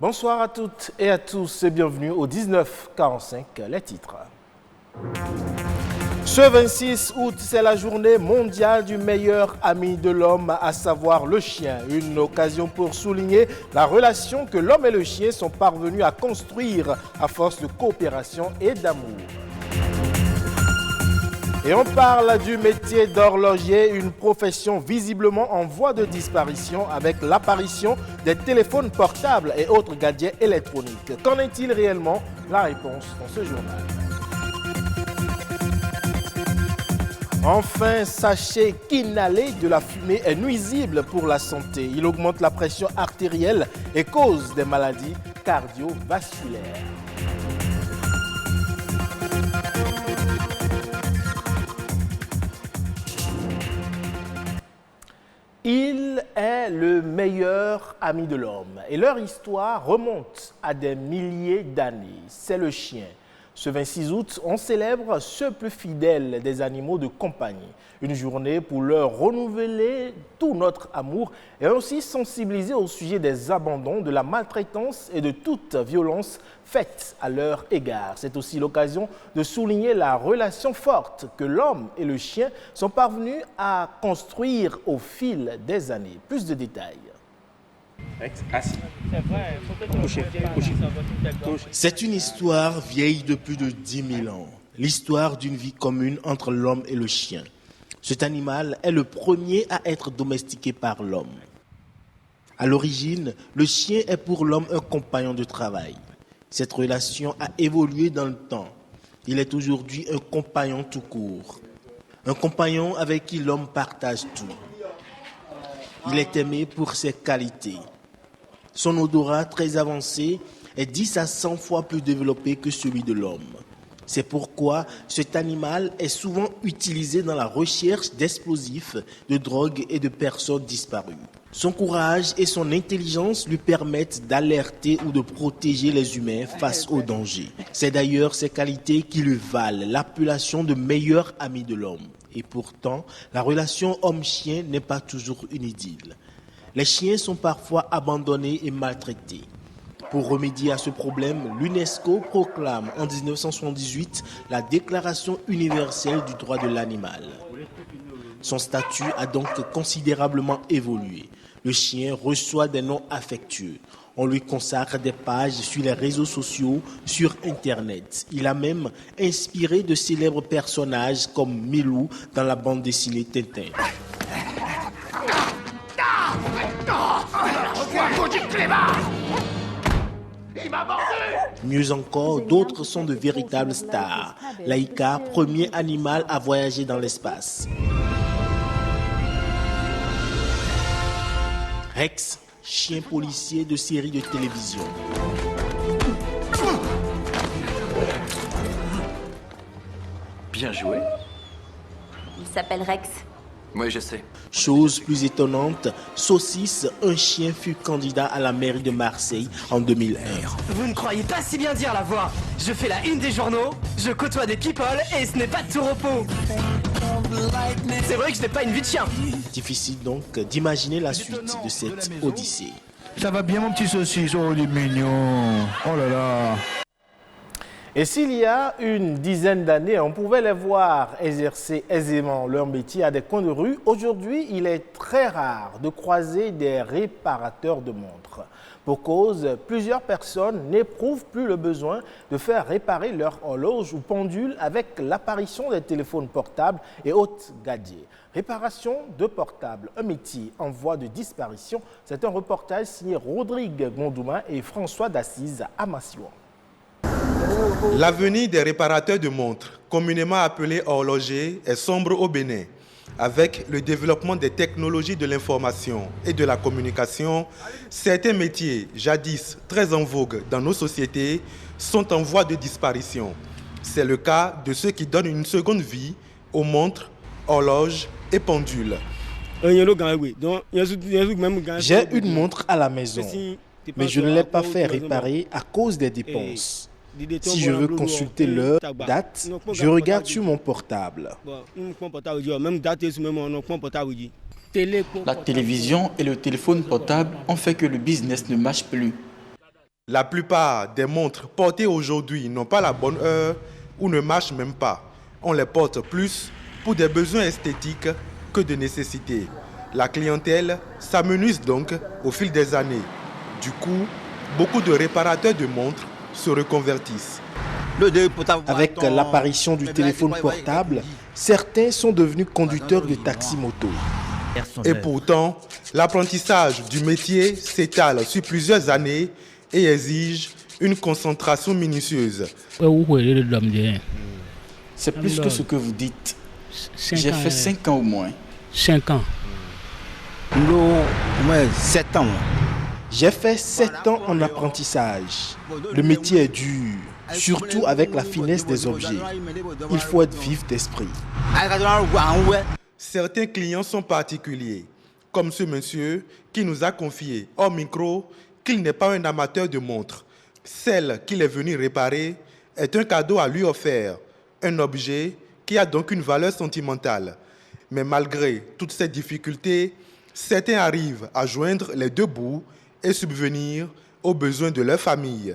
Bonsoir à toutes et à tous et bienvenue au 1945, les titres. Ce 26 août, c'est la journée mondiale du meilleur ami de l'homme, à savoir le chien. Une occasion pour souligner la relation que l'homme et le chien sont parvenus à construire à force de coopération et d'amour. Et on parle du métier d'horloger, une profession visiblement en voie de disparition avec l'apparition des téléphones portables et autres gadgets électroniques. Qu'en est-il réellement? La réponse dans ce journal. Enfin, sachez qu'inhaler de la fumée est nuisible pour la santé. Il augmente la pression artérielle et cause des maladies cardiovasculaires. Il est le meilleur ami de l'homme et leur histoire remonte à des milliers d'années. C'est le chien. Ce 26 août, on célèbre ce plus fidèle des animaux de compagnie. Une journée pour leur renouveler tout notre amour et aussi sensibiliser au sujet des abandons, de la maltraitance et de toute violence faite à leur égard. C'est aussi l'occasion de souligner la relation forte que l'homme et le chien sont parvenus à construire au fil des années. Plus de détails. C'est une histoire vieille de plus de 10 000 ans. L'histoire d'une vie commune entre l'homme et le chien. Cet animal est le premier à être domestiqué par l'homme. À l'origine, le chien est pour l'homme un compagnon de travail. Cette relation a évolué dans le temps. Il est aujourd'hui un compagnon tout court. Un compagnon avec qui l'homme partage tout. Il est aimé pour ses qualités. Son odorat très avancé est 10 à 100 fois plus développé que celui de l'homme. C'est pourquoi cet animal est souvent utilisé dans la recherche d'explosifs, de drogues et de personnes disparues. Son courage et son intelligence lui permettent d'alerter ou de protéger les humains face aux dangers. C'est d'ailleurs ces qualités qui lui valent l'appellation de meilleur ami de l'homme. Et pourtant, la relation homme-chien n'est pas toujours une idylle. Les chiens sont parfois abandonnés et maltraités. Pour remédier à ce problème, l'UNESCO proclame en 1978 la Déclaration universelle du droit de l'animal. Son statut a donc considérablement évolué. Le chien reçoit des noms affectueux. On lui consacre des pages sur les réseaux sociaux, sur Internet. Il a même inspiré de célèbres personnages comme Milou dans la bande dessinée Tintin. Mieux encore, d'autres sont de véritables stars. Laïka, premier animal à voyager dans l'espace. Rex, chien policier de série de télévision. Bien joué. Il s'appelle Rex. Oui, je sais. Chose plus étonnante, Saucisse, un chien fut candidat à la mairie de Marseille en 2001. Vous ne croyez pas si bien dire la voix. Je fais la une des journaux, je côtoie des people et ce n'est pas de tout repos. C'est vrai que je n'ai pas une vie de chien. Difficile donc d'imaginer la suite de cette odyssée. Ça va bien mon petit saucisse, oh il est mignon. Oh là là. Et s'il y a une dizaine d'années, on pouvait les voir exercer aisément leur métier à des coins de rue. Aujourd'hui, il est très rare de croiser des réparateurs de montres. Pour cause, plusieurs personnes n'éprouvent plus le besoin de faire réparer leur horloge ou pendule avec l'apparition des téléphones portables et autres gadgets. Réparation de portables, un métier en voie de disparition. C'est un reportage signé Rodrigue Gondouma et François d'Assise à Massouan. L'avenir des réparateurs de montres, communément appelés horlogers, est sombre au Bénin. Avec le développement des technologies de l'information et de la communication, certains métiers, jadis très en vogue dans nos sociétés, sont en voie de disparition. C'est le cas de ceux qui donnent une seconde vie aux montres, horloges et pendules. J'ai une montre à la maison, mais je ne l'ai pas fait réparer à cause des dépenses. Si je veux consulter l'heure, date, je regarde sur mon portable. La télévision et le téléphone portable ont fait que le business ne marche plus. La plupart des montres portées aujourd'hui n'ont pas la bonne heure ou ne marchent même pas. On les porte plus pour des besoins esthétiques que de nécessité. La clientèle s'amenuise donc au fil des années. Du coup, beaucoup de réparateurs de montres se reconvertissent. Avec l'apparition du téléphone portable, certains sont devenus conducteurs de taxi-moto. Et pourtant, l'apprentissage du métier s'étale sur plusieurs années et exige une concentration minutieuse. C'est plus que ce que vous dites. J'ai fait 5 ans au moins. 5 ans. 7 ans. J'ai fait 7 ans en apprentissage. Le métier est dur, surtout avec la finesse des objets. Il faut être vif d'esprit. Certains clients sont particuliers, comme ce monsieur qui nous a confié hors micro qu'il n'est pas un amateur de montres. Celle qu'il est venu réparer est un cadeau à lui offert, un objet qui a donc une valeur sentimentale. Mais malgré toutes ces difficultés, certains arrivent à joindre les deux bouts et subvenir aux besoins de leur famille.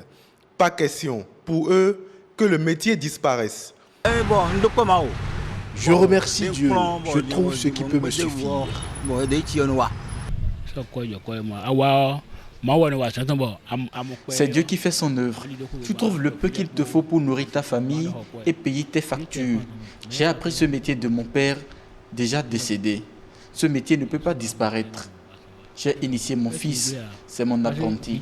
Pas question pour eux que le métier disparaisse. Je remercie Dieu, je trouve ce qui peut me suffire. C'est Dieu qui fait son œuvre. Tu trouves le peu qu'il te faut pour nourrir ta famille et payer tes factures. J'ai appris ce métier de mon père, déjà décédé. Ce métier ne peut pas disparaître. J'ai initié mon fils, c'est mon apprenti.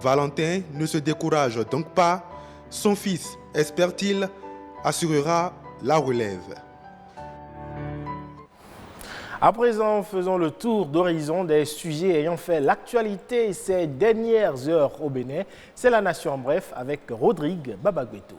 Valentin ne se décourage donc pas. Son fils, espère-t-il, assurera la relève. À présent, faisons le tour d'horizon des sujets ayant fait l'actualité ces dernières heures au Bénin. C'est la Nation en bref avec Rodrigue Babagbeto.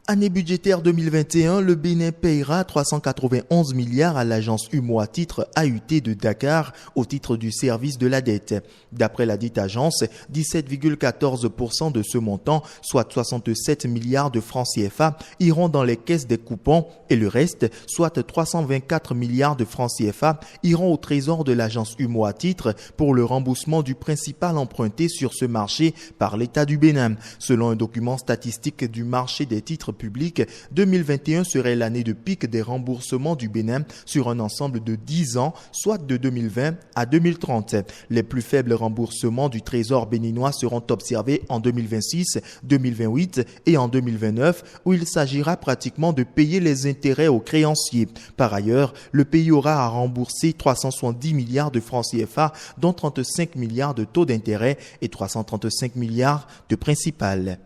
Année budgétaire 2021, le Bénin payera 391 milliards à l'agence UMOA titre AUT de Dakar au titre du service de la dette. D'après la dite agence, 17,14% de ce montant, soit 67 milliards de francs CFA, iront dans les caisses des coupons et le reste, soit 324 milliards de francs CFA, iront au trésor de l'agence UMOA titre pour le remboursement du principal emprunté sur ce marché par l'État du Bénin. Selon un document statistique du marché des titres public, 2021 serait l'année de pic des remboursements du Bénin sur un ensemble de 10 ans, soit de 2020 à 2030. Les plus faibles remboursements du trésor béninois seront observés en 2026, 2028 et en 2029, où il s'agira pratiquement de payer les intérêts aux créanciers. Par ailleurs, le pays aura à rembourser 370 milliards de francs CFA, dont 35 milliards de taux d'intérêt et 335 milliards de principal.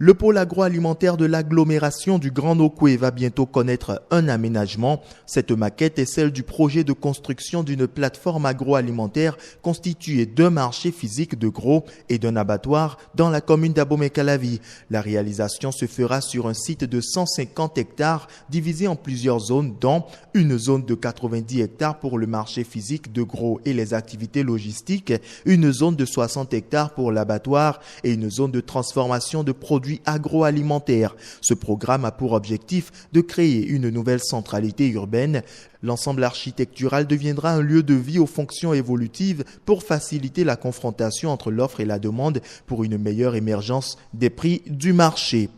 Le pôle agroalimentaire de l'agglomération du Grand Nokoué va bientôt connaître un aménagement. Cette maquette est celle du projet de construction d'une plateforme agroalimentaire constituée d'un marché physique de gros et d'un abattoir dans la commune d'Abomey-Calavi. La réalisation se fera sur un site de 150 hectares divisé en plusieurs zones, dont une zone de 90 hectares pour le marché physique de gros et les activités logistiques, une zone de 60 hectares pour l'abattoir et une zone de transformation de produits agroalimentaires. Ce programme a pour objectif de créer une nouvelle centralité urbaine. L'ensemble architectural deviendra un lieu de vie aux fonctions évolutives pour faciliter la confrontation entre l'offre et la demande pour une meilleure émergence des prix du marché.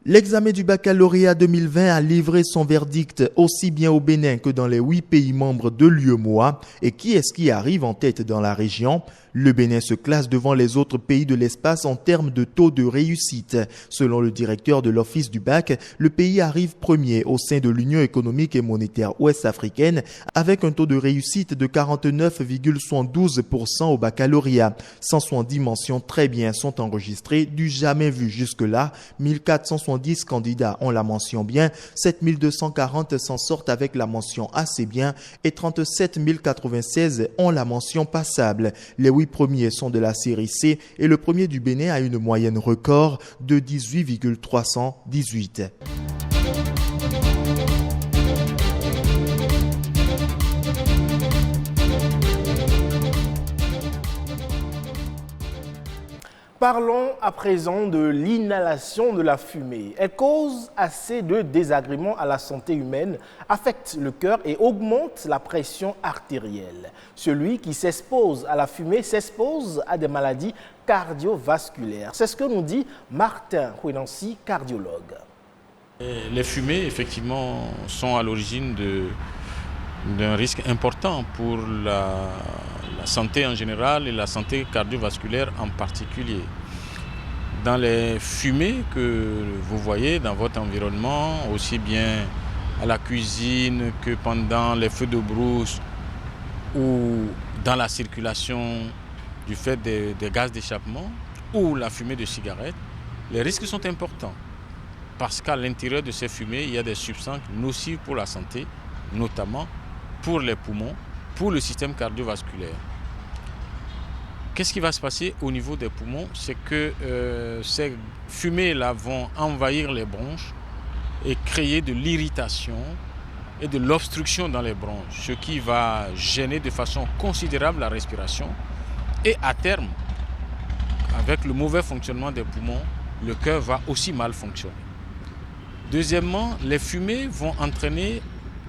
L'examen du baccalauréat 2020 a livré son verdict aussi bien au Bénin que dans les 8 pays membres de l'UEMOA. Et qui est-ce qui arrive en tête dans la région ? Le Bénin se classe devant les autres pays de l'espace en termes de taux de réussite. Selon le directeur de l'Office du bac, le pays arrive premier au sein de l'Union économique et monétaire ouest-africaine avec un taux de réussite de 49,72% au baccalauréat. 170 mentions très bien sont enregistrées, du jamais vu jusque-là. 1470 candidats ont la mention bien, 7240 s'en sortent avec la mention assez bien et 37 096 ont la mention passable. Les 8 premiers sont de la série C et le premier du Bénin a une moyenne record de 18,318. Parlons à présent de l'inhalation de la fumée. Elle cause assez de désagréments à la santé humaine, affecte le cœur et augmente la pression artérielle. Celui qui s'expose à la fumée s'expose à des maladies cardiovasculaires. C'est ce que nous dit Martin Huenancy, cardiologue. Les fumées, effectivement, sont à l'origine d'un risque important pour la santé en général et la santé cardiovasculaire en particulier. Dans les fumées que vous voyez dans votre environnement, aussi bien à la cuisine que pendant les feux de brousse ou dans la circulation du fait des gaz d'échappement ou la fumée de cigarette, les risques sont importants parce qu'à l'intérieur de ces fumées, il y a des substances nocives pour la santé, notamment pour les poumons, pour le système cardiovasculaire. Qu'est-ce qui va se passer au niveau des poumons? C'est que ces fumées-là vont envahir les bronches et créer de l'irritation et de l'obstruction dans les bronches, ce qui va gêner de façon considérable la respiration. Et à terme, avec le mauvais fonctionnement des poumons, le cœur va aussi mal fonctionner. Deuxièmement, les fumées vont entraîner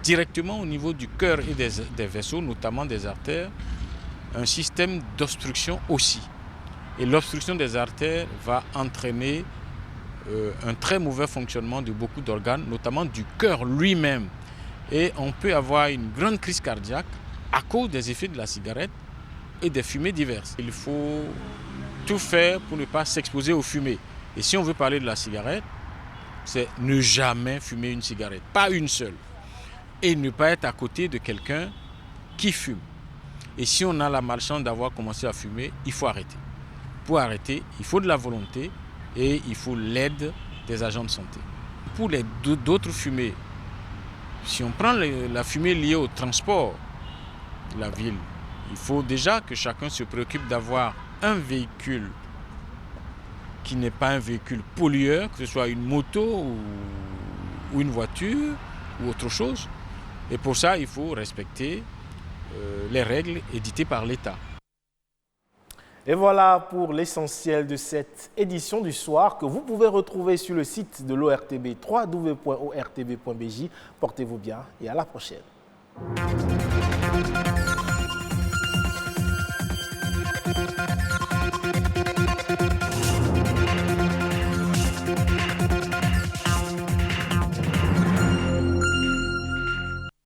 directement au niveau du cœur et des vaisseaux, notamment des artères, un système d'obstruction aussi. Et l'obstruction des artères va entraîner un très mauvais fonctionnement de beaucoup d'organes, notamment du cœur lui-même. Et on peut avoir une grande crise cardiaque à cause des effets de la cigarette et des fumées diverses. Il faut tout faire pour ne pas s'exposer aux fumées. Et si on veut parler de la cigarette, c'est ne jamais fumer une cigarette, pas une seule. Et ne pas être à côté de quelqu'un qui fume. Et si on a la malchance d'avoir commencé à fumer, il faut arrêter. Pour arrêter, il faut de la volonté et il faut l'aide des agents de santé. Pour les d'autres fumées, si on prend la fumée liée au transport de la ville, il faut déjà que chacun se préoccupe d'avoir un véhicule qui n'est pas un véhicule pollueur, que ce soit une moto ou une voiture ou autre chose. Et pour ça, il faut respecter les règles éditées par l'État. Et voilà pour l'essentiel de cette édition du soir que vous pouvez retrouver sur le site de l'ORTB, www.ortb.bj. Portez-vous bien et à la prochaine.